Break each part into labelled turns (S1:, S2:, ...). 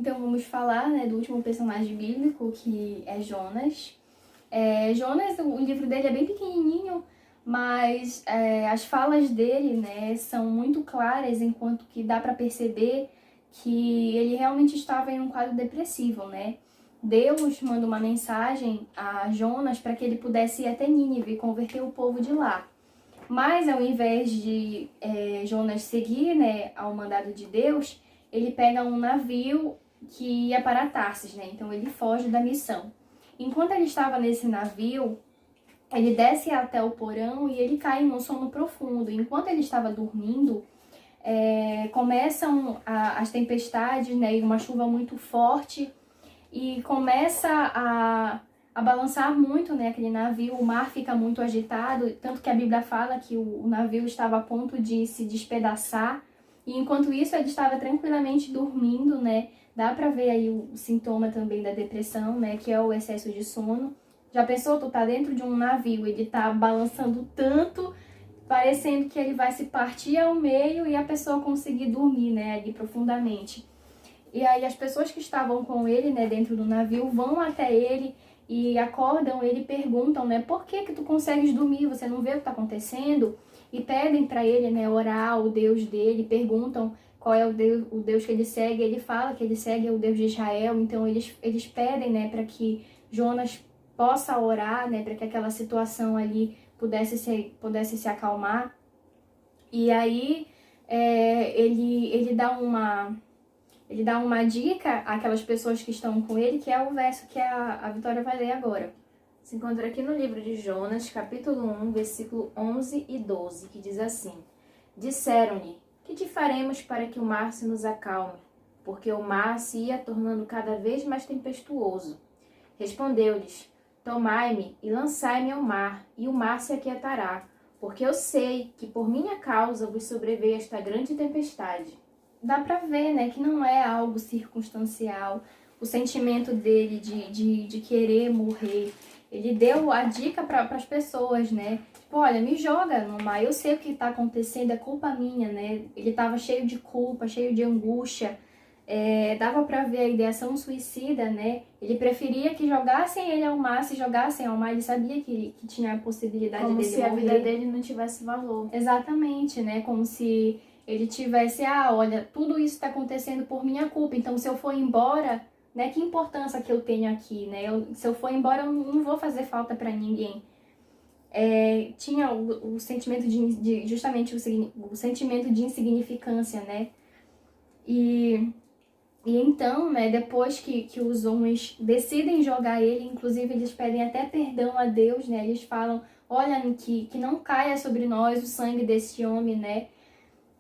S1: Então vamos falar, né, do último personagem bíblico, que é Jonas. Jonas, o livro dele é bem pequenininho, mas as falas dele, né, são muito claras, enquanto que dá para perceber que ele realmente estava em um quadro depressivo, né? Deus manda uma mensagem a Jonas para que ele pudesse ir até Nínive e converter o povo de lá. Mas ao invés de Jonas seguir, né, ao mandado de Deus, ele pega um navio que ia para Tarsis, né? Então ele foge da missão. Enquanto ele estava nesse navio, ele desce até o porão e ele cai num sono profundo. Enquanto ele estava dormindo, começam as tempestades, né, e uma chuva muito forte, e começa a balançar muito, né, aquele navio. O mar fica muito agitado, tanto que a Bíblia fala que o navio estava a ponto de se despedaçar, e enquanto isso ele estava tranquilamente dormindo, né. Dá pra ver aí o sintoma também da depressão, né, que é o excesso de sono. Já pensou, tu tá dentro de um navio, ele tá balançando tanto, parecendo que ele vai se partir ao meio e a pessoa conseguir dormir, né, ali profundamente. E aí as pessoas que estavam com ele, né, dentro do navio, vão até ele e acordam ele, perguntam, né, por que tu consegues dormir, você não vê o que está acontecendo? E pedem para ele, né, orar o Deus dele, perguntam qual é o Deus que ele segue. Ele fala que ele segue o Deus de Israel, então eles pedem, né, para que Jonas possa orar, né, para que aquela situação ali pudesse se acalmar. E aí ele dá uma dica àquelas pessoas que estão com ele, que é o verso que a Vitória vai ler agora.
S2: Se encontra aqui no livro de Jonas, capítulo 1, versículo 11 e 12, que diz assim: Disseram-lhe, que te faremos para que o mar se nos acalme? Porque o mar se ia tornando cada vez mais tempestuoso. Respondeu-lhes, tomai-me e lançai-me ao mar, e o mar se aquietará, porque eu sei que por minha causa vos sobreveio esta grande tempestade.
S1: Dá pra ver, né, que não é algo circunstancial, o sentimento dele de querer morrer. Ele deu a dica para as pessoas, né? Tipo, olha, me joga no mar, eu sei o que tá acontecendo, é culpa minha, né? Ele tava cheio de culpa, cheio de angústia. Dava pra ver a ideação suicida, né? Ele preferia que jogassem ele ao mar, se jogassem ao mar, ele sabia que tinha a possibilidade
S2: Como
S1: dele
S2: se
S1: morrer.
S2: a vida dele não tivesse valor.
S1: Exatamente, né? Como se ele tivesse, olha, tudo isso está acontecendo por minha culpa, então se eu for embora, né, que importância que eu tenho aqui, né? Se eu for embora, eu não vou fazer falta para ninguém. Tinha o sentimento justamente o sentimento de insignificância, né? E então, né, depois que os homens decidem jogar ele, inclusive eles pedem até perdão a Deus, né? Eles falam, olha, que não caia sobre nós o sangue desse homem, né?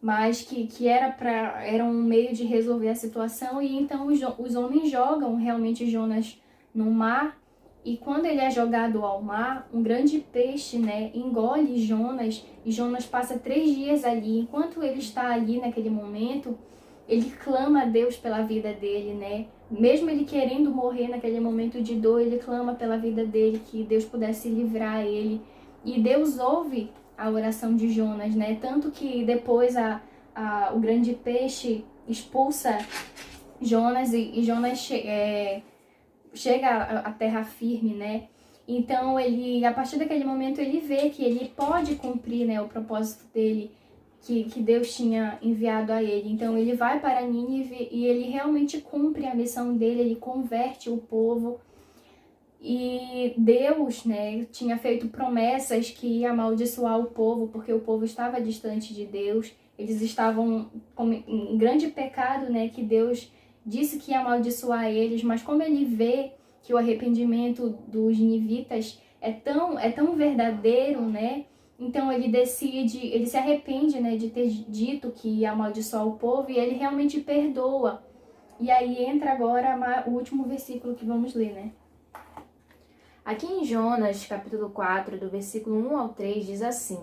S1: Mas que era um meio de resolver a situação. E então os homens jogam realmente Jonas no mar, e quando ele é jogado ao mar, um grande peixe, né, engole Jonas, e Jonas passa 3 dias ali. Enquanto ele está ali naquele momento, ele clama a Deus pela vida dele, né? Mesmo ele querendo morrer naquele momento de dor, ele clama pela vida dele, que Deus pudesse livrar ele. E Deus ouve a oração de Jonas, né? Tanto que depois o grande peixe expulsa Jonas, e Jonas chega à terra firme, né? Então a partir daquele momento ele vê que ele pode cumprir, né, o propósito dele, que Deus tinha enviado a ele. Então ele vai para Nínive e ele realmente cumpre a missão dele, ele converte o povo. E Deus, né, tinha feito promessas que ia amaldiçoar o povo, porque o povo estava distante de Deus. Eles estavam em grande pecado, né, que Deus disse que ia amaldiçoar eles, mas como ele vê que o arrependimento dos ninivitas é tão verdadeiro, né, então ele se arrepende, né, de ter dito que ia amaldiçoar o povo, e ele realmente perdoa. E aí entra agora o último versículo que vamos ler, né?
S2: Aqui em Jonas, capítulo 4, do versículo 1 ao 3, diz assim: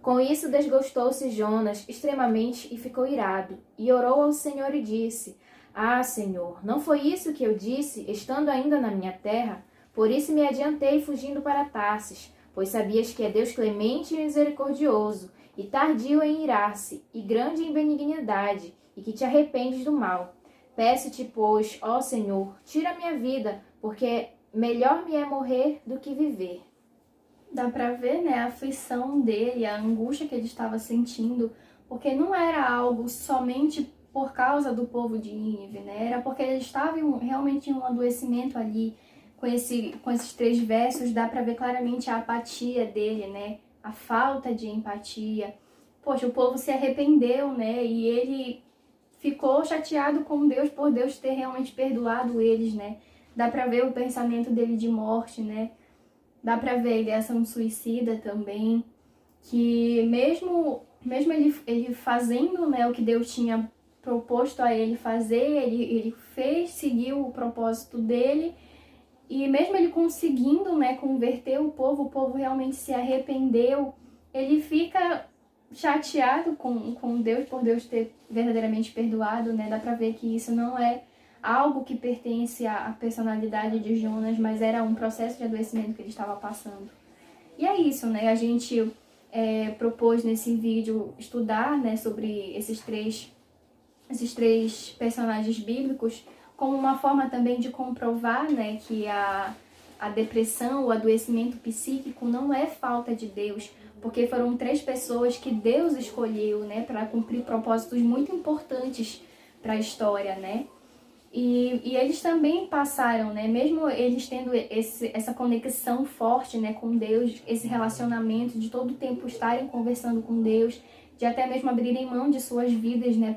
S2: Com isso desgostou-se Jonas extremamente e ficou irado, e orou ao Senhor e disse: Ah, Senhor, não foi isso que eu disse, estando ainda na minha terra? Por isso me adiantei fugindo para Tarsis, pois sabias que é Deus clemente e misericordioso, e tardio em irar-se, e grande em benignidade, e que te arrependes do mal. Peço-te, pois, ó Senhor, tira a minha vida, porque melhor me é morrer do que viver.
S1: Dá pra ver, né, a aflição dele, a angústia que ele estava sentindo, porque não era algo somente por causa do povo de Nínive, né? Era porque ele estava realmente em um adoecimento ali. Com esses 3 versos, dá pra ver claramente a apatia dele, né? A falta de empatia. Poxa, o povo se arrependeu, né? E ele ficou chateado com Deus por Deus ter realmente perdoado eles, né? Dá pra ver o pensamento dele de morte, né? Dá pra ver a ideação suicida também, que mesmo ele fazendo, né, o que Deus tinha proposto a ele fazer, ele fez, seguiu o propósito dele, e mesmo ele conseguindo, né, converter o povo realmente se arrependeu, ele fica chateado com Deus por Deus ter verdadeiramente perdoado, né? Dá pra ver que isso não é algo que pertence à personalidade de Jonas, mas era um processo de adoecimento que ele estava passando. E é isso, né? A gente propôs nesse vídeo estudar, né, sobre esses três personagens bíblicos como uma forma também de comprovar, né, que a depressão, o adoecimento psíquico não é falta de Deus, porque foram 3 pessoas que Deus escolheu, né, para cumprir propósitos muito importantes para a história, né? E eles também passaram, né, mesmo eles tendo essa conexão forte, né, com Deus, esse relacionamento de todo o tempo estarem conversando com Deus, de até mesmo abrirem mão de suas vidas, né,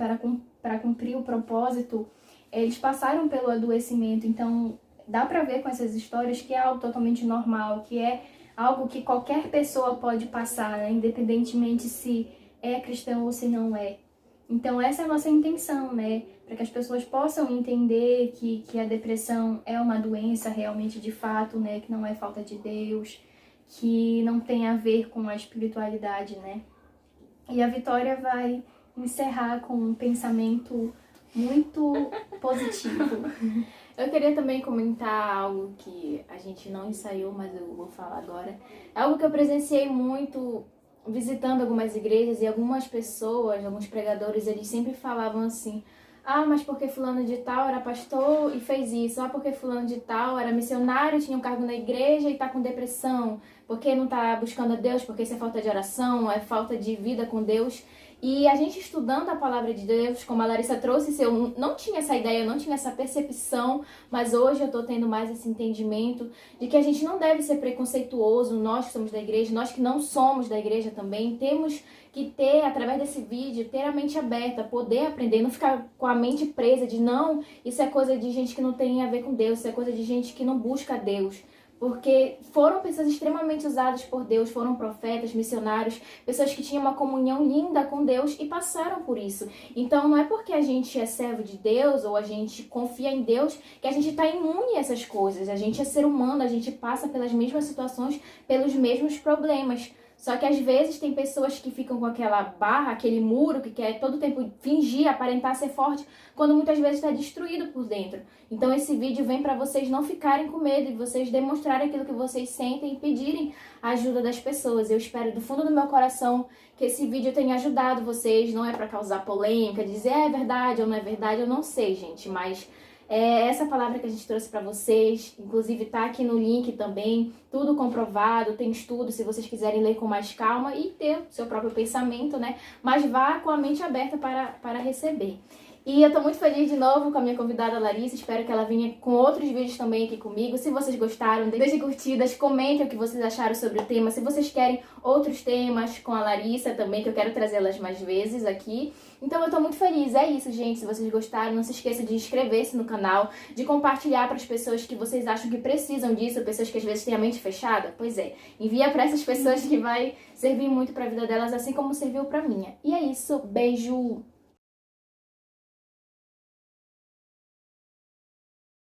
S1: para cumprir o propósito, eles passaram pelo adoecimento. Então dá pra ver com essas histórias que é algo totalmente normal, que é algo que qualquer pessoa pode passar, né? Independentemente se é cristão ou se não é. Então essa é a nossa intenção, né? Para que as pessoas possam entender que a depressão é uma doença realmente de fato, né? Que não é falta de Deus, que não tem a ver com a espiritualidade, né? E a Vitória vai encerrar com um pensamento muito positivo.
S2: Eu queria também comentar algo que a gente não ensaiou, mas eu vou falar agora. É algo que eu presenciei muito visitando algumas igrejas, e algumas pessoas, alguns pregadores, eles sempre falavam assim: ah, mas porque fulano de tal era pastor e fez isso. Ah, porque fulano de tal era missionário, tinha um cargo na igreja e tá com depressão. Porque não tá buscando a Deus, porque isso é falta de oração, é falta de vida com Deus. E a gente estudando a palavra de Deus, como a Larissa trouxe, eu não tinha essa ideia, eu não tinha essa percepção, mas hoje eu tô tendo mais esse entendimento de que a gente não deve ser preconceituoso, nós que somos da igreja, nós que não somos da igreja também, temos que ter, através desse vídeo, ter a mente aberta, poder aprender, não ficar com a mente presa de não, isso é coisa de gente que não tem a ver com Deus, isso é coisa de gente que não busca Deus. Porque foram pessoas extremamente usadas por Deus, foram profetas, missionários, pessoas que tinham uma comunhão linda com Deus e passaram por isso. Então não é porque a gente é servo de Deus ou a gente confia em Deus que a gente está imune a essas coisas. A gente é ser humano, a gente passa pelas mesmas situações, pelos mesmos problemas. Só que às vezes tem pessoas que ficam com aquela barra, aquele muro, que quer todo tempo fingir, aparentar ser forte, quando muitas vezes está destruído por dentro. Então esse vídeo vem para vocês não ficarem com medo e vocês demonstrarem aquilo que vocês sentem e pedirem a ajuda das pessoas. Eu espero do fundo do meu coração que esse vídeo tenha ajudado vocês. Não é para causar polêmica, dizer é verdade ou não é verdade, eu não sei, gente, mas é essa palavra que a gente trouxe para vocês, inclusive tá aqui no link também, tudo comprovado, tem estudo, se vocês quiserem ler com mais calma e ter seu próprio pensamento, né? Mas vá com a mente aberta para receber. E eu tô muito feliz de novo com a minha convidada Larissa, espero que ela venha com outros vídeos também aqui comigo. Se vocês gostaram, deixem curtidas, comentem o que vocês acharam sobre o tema. Se vocês querem outros temas com a Larissa também, que eu quero trazê-las mais vezes aqui. Então eu tô muito feliz, é isso, gente. Se vocês gostaram, não se esqueça de inscrever-se no canal, de compartilhar para as pessoas que vocês acham que precisam disso, pessoas que às vezes têm a mente fechada. Pois é, envia para essas pessoas que vai servir muito para a vida delas, assim como serviu para minha. E é isso, beijo!